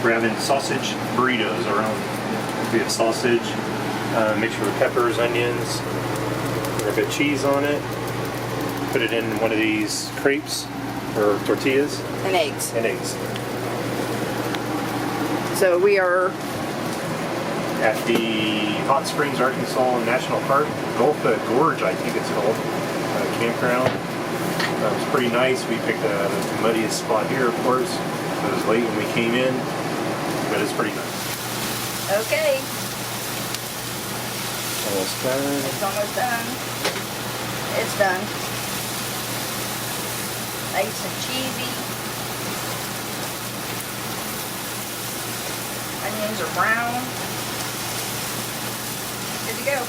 We're having sausage burritos, our own. We have sausage, mixture with peppers, onions, a bit of cheese on it. Put it in one of these crepes or tortillas. And eggs. And eggs. So we are at the Hot Springs, Arkansas National Park, Gulf Gorge, I think it's called, campground. It's pretty nice. We picked the muddiest spot here, of course. It was late when we came in, but it's pretty nice. okay. Almost done. It's almost done. It's done. Nice and cheesy. Onions are brown. Good to go.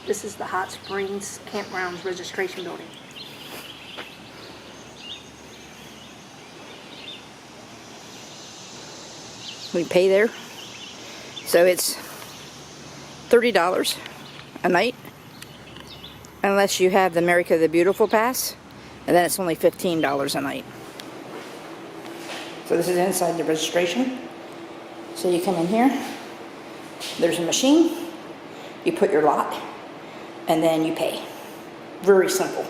This is the Hot Springs Campground's registration building. We pay there. So it's $30 a night. Unless you have the America the Beautiful pass. And then it's only $15 a night. So this is inside the registration. So you come in here. There's a machine. You put your lot. And then you pay. Very simple.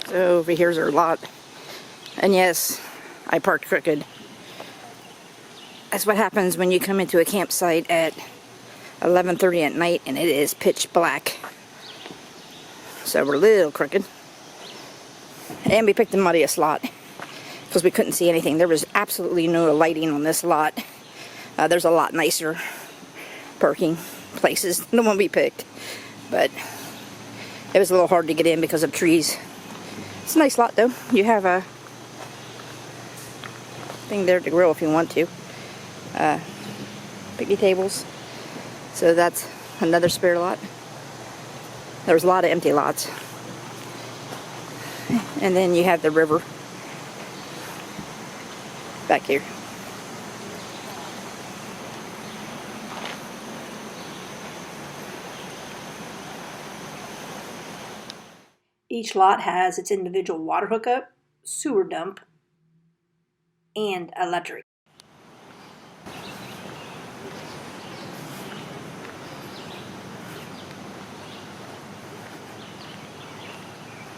So over here's our lot. And yes, I parked crooked. That's what happens when you come into a campsite at 11:30 at night and it is pitch black. So we're a little crooked. And we picked the muddiest lot because we couldn't see anything. There was absolutely no lighting on this lot. There's a lot nicer parking places than the one we picked. But it was a little hard to get in because of trees. It's a nice lot though. You have a thing there to grill if you want to. Picnic tables. So that's another spare lot. There's a lot of empty lots. And then you have the river back here. Each lot has its individual water hookup, sewer dump, and electric.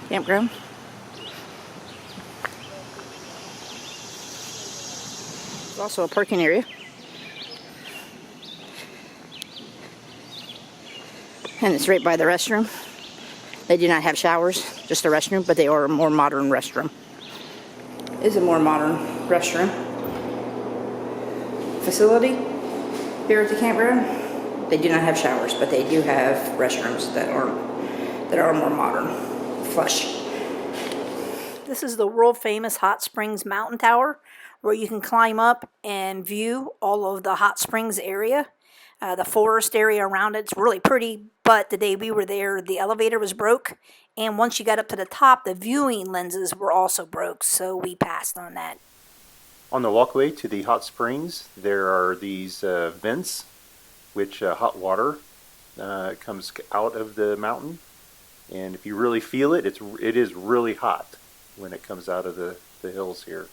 Campground. There's also a parking area. And it's right by the restroom. They do not have showers, just a restroom, but they are a more modern restroom. It is a more modern restroom facility here at the campground. They do not have showers, but they do have restrooms that are more modern, flush. This is the world famous Hot Springs Mountain Tower, where you can climb up and view all of the Hot Springs area. The forest area around it's really pretty, but the day we were there, the elevator was broke, and once you got up to the top, the viewing lenses were also broke, so we passed on that. On the walkway to the hot springs, there are these vents, which hot water comes out of the mountain, and if you really feel it, it is really hot when it comes out of the hills here.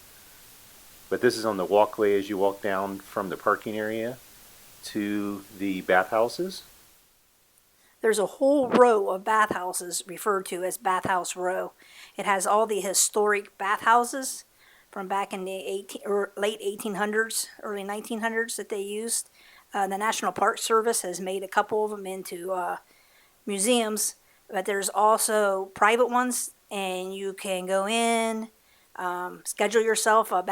But this is on the walkway as you walk down from the parking area to the bathhouses. There's a whole row of bathhouses referred to as Bathhouse Row. It has all the historic bathhouses from back in the late 1800s, early 1900s that they used. The National Park Service has made a couple of them into museums, but there's also private ones, and you can go in, schedule yourself a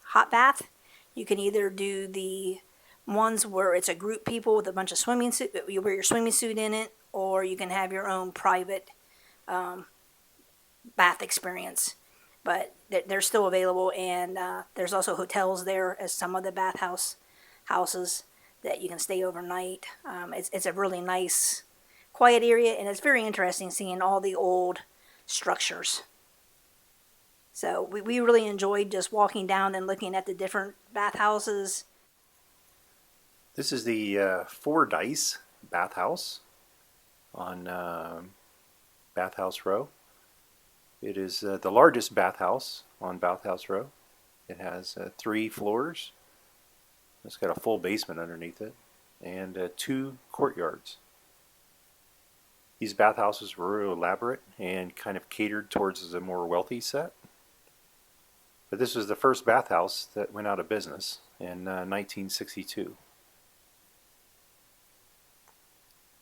hot bath. You can either do the ones where it's a group people with a bunch of swimming suit, you wear your swimming suit in it, or you can have your own private bath experience. but they're still available, and there's also hotels there as some of the houses that you can stay overnight. It's a really nice, quiet area, and it's very interesting seeing all the old structures. So we really enjoyed just walking down and looking at the different bathhouses. This is the Fordyce Bathhouse on Bathhouse Row. It is the largest bathhouse on Bathhouse Row. It has 3 floors. It's got a full basement underneath it and 2 courtyards. These bathhouses were real elaborate and kind of catered towards a more wealthy set. But this was the first bathhouse that went out of business in 1962.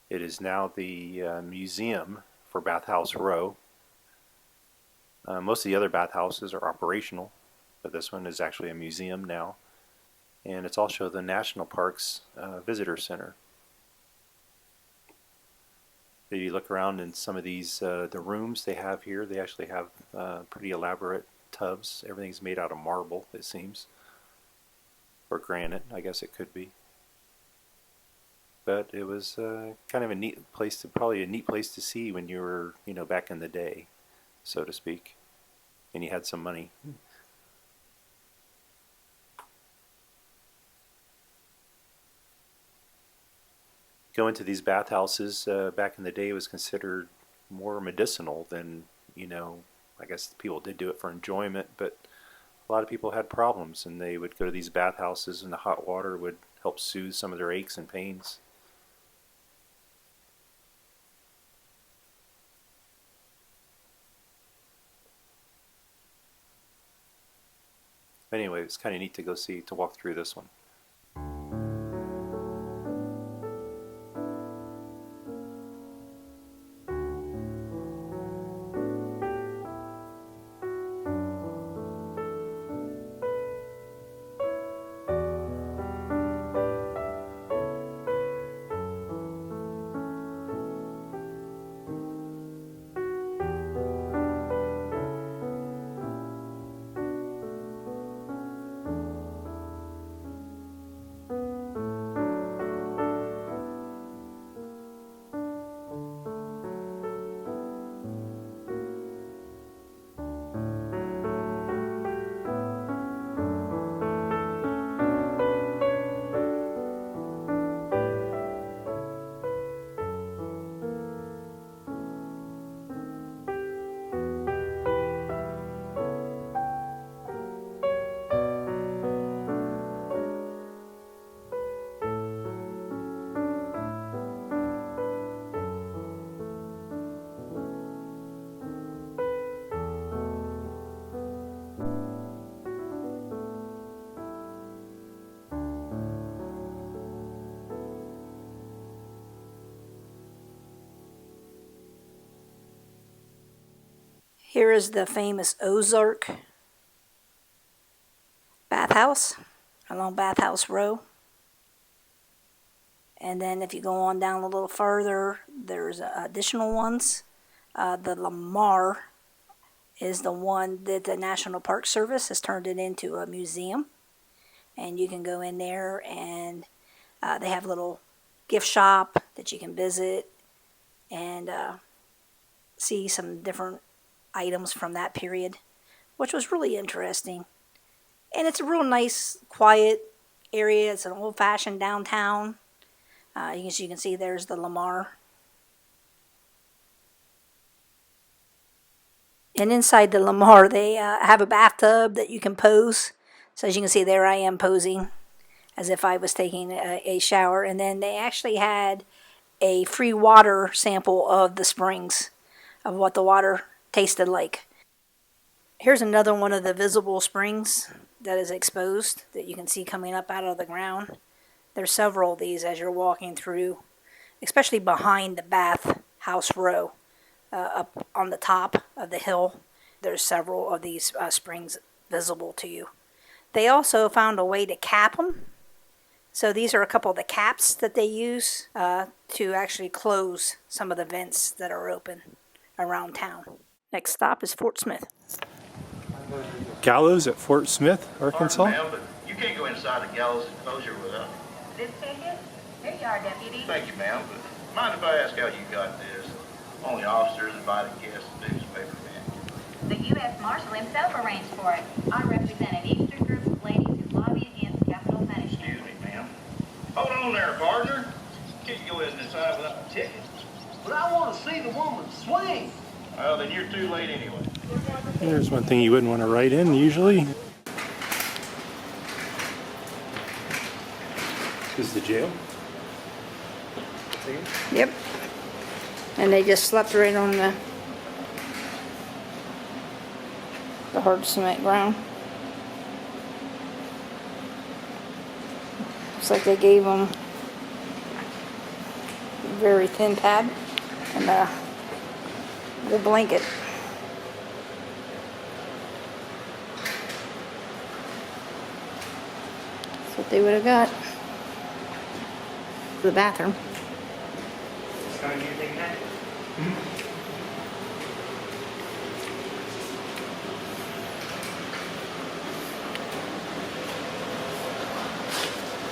It is now the museum for Bathhouse Row. Most of the other bathhouses are operational, but this one is actually a museum now. And it's also the National Parks Visitor Center. If you look around in some of these, the rooms they have here, they actually have pretty elaborate tubs. Everything's made out of marble, it seems. Or granite, I guess it could be. But it was kind of a neat place probably a neat place to see when you were, back in the day, so to speak, and you had some money. Going to these bathhouses back in the day was considered more medicinal than, I guess people did do it for enjoyment, but a lot of people had problems, and they would go to these bathhouses, and the hot water would help soothe some of their aches and pains. Anyway, it's kind of neat to walk through this one. Here is the famous Ozark Bathhouse along Bathhouse Row. And then if you go on down a little further, there's additional ones. The Lamar is the one that the National Park Service has turned it into a museum. And you can go in there, and they have a little gift shop that you can visit and see some different items from that period, which was really interesting. And it's a real nice, quiet area. It's an old-fashioned downtown. You can see there's the Lamar. And inside the Lamar, they have a bathtub that you can pose. So as you can see there, I am posing as if I was taking a shower. And then they actually had a free water sample of the springs, of what the water tasted like. Here's another one of the visible springs that is exposed that you can see coming up out of the ground. There's several of these as you're walking through, especially behind the Bathhouse Row, up on the top of the hill. There's several of these springs visible to you. They also found a way to cap them. So these are a couple of the caps that they use to actually close some of the vents that are open around town. Next stop is Fort Smith. gallows at Fort Smith, Arkansas. Pardon, ma'am, but you can't go inside the gallows enclosure without. This ticket? Here you are, deputy. Thank you, ma'am, but mind if I ask how you got this? Only officers invited guests, newspaper men. The U.S. Marshal himself arranged for it. I represent an Eastern group of ladies who lobby against capital punishment. Excuse me, ma'am. Hold on there, partner. Can't you go inside without a ticket? But I want to see the woman swing. Well, then you're too late anyway. There's one thing you wouldn't want to write in usually. This is the jail. Yep. And they just slept right on the hard cement ground. Looks like they gave them a very thin pad and a blanket. That's what they would have got. The bathroom.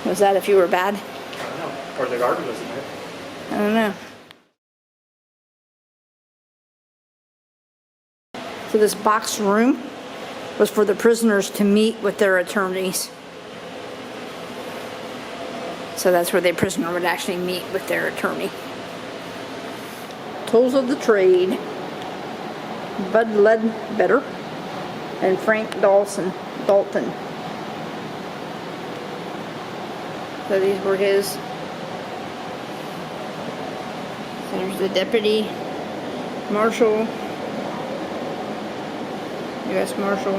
Was that if you were bad? I don't know. Or the garden wasn't there. I don't know. So this box room was for the prisoners to meet with their attorneys. So that's where the prisoner would actually meet with their attorney. Tools of the trade. Bud Ledbetter and Frank Dalton. So these were his. So there's the deputy, marshal, U.S. Marshal,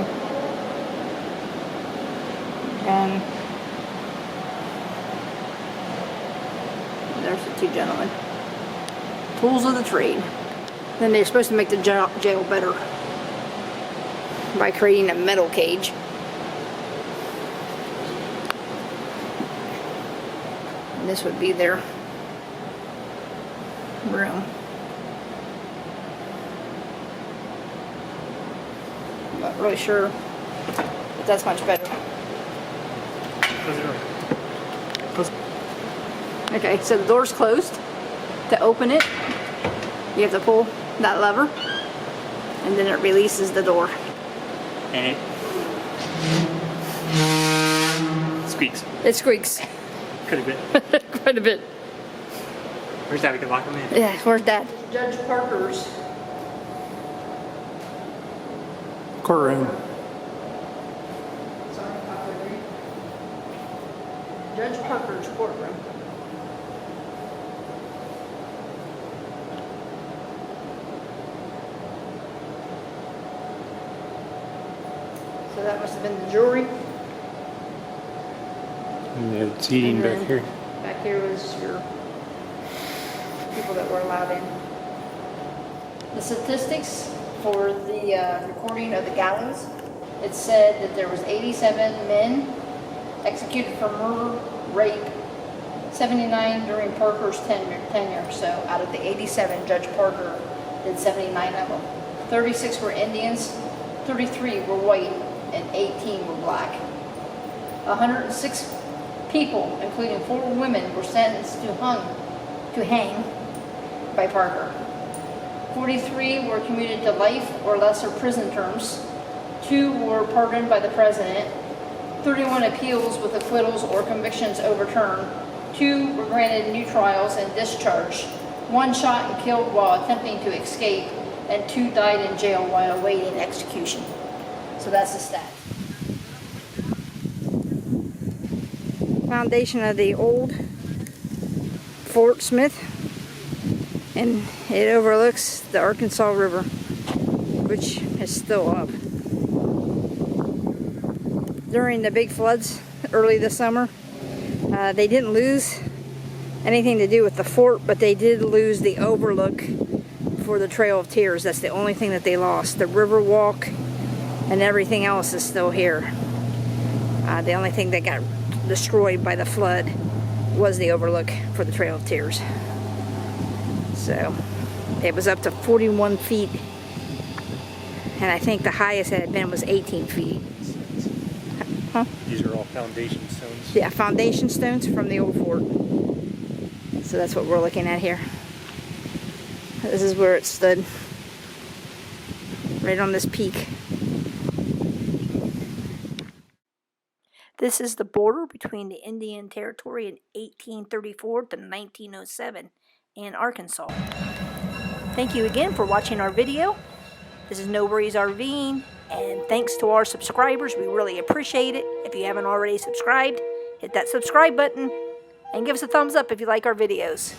and there's the two gentlemen. Tools of the trade. Then they're supposed to make the jail better by creating a metal cage. And this would be their room. I'm not really sure if that's much better. Okay, so the door's closed. To open it, you have to pull that lever, and then it releases the door. And it squeaks. It squeaks. Quite a bit. Quite a bit. Where's that? We can lock them in. Yeah, where's that? Judge Parker's Courtroom. Judge Parker's courtroom. So that must have been the jury. And it's eating And back then here. Back here was your people that were allowed in. The statistics for the recording of the gallows, it said that there was 87 men executed for murder, rape, 79 during Parker's tenure. So out of the 87, Judge Parker did 79 of them. 36 were Indians, 33 were white, and 18 were black. 106 people, including 4 women, were sentenced to hang by Parker. 43 were commuted to life or lesser prison terms. 2 were pardoned by the president. 31 appeals with acquittals or convictions overturned. 2 were granted new trials and discharged. 1 shot and killed while attempting to escape, and 2 died in jail while awaiting execution. So that's the stat. Foundation of the old Fort Smith, and it overlooks the Arkansas River, which is still up. During the big floods early this summer, they didn't lose anything to do with the fort, but they did lose the overlook for the Trail of Tears. That's the only thing that they lost. The river walk and everything else is still here. The only thing that got destroyed by the flood was the overlook for the Trail of Tears. So it was up to 41 feet And I think the highest it had been was 18 feet. These are all foundation stones. Yeah, foundation stones from the old fort. So that's what we're looking at here. This is where it stood. Right on this peak. This is the border between the Indian Territory in 1834 to 1907 and Arkansas. Thank you again for watching our video. This is No Worries RVing, and thanks to our subscribers. We really appreciate it. If you haven't already subscribed, hit that subscribe button and give us a thumbs up if you like our videos.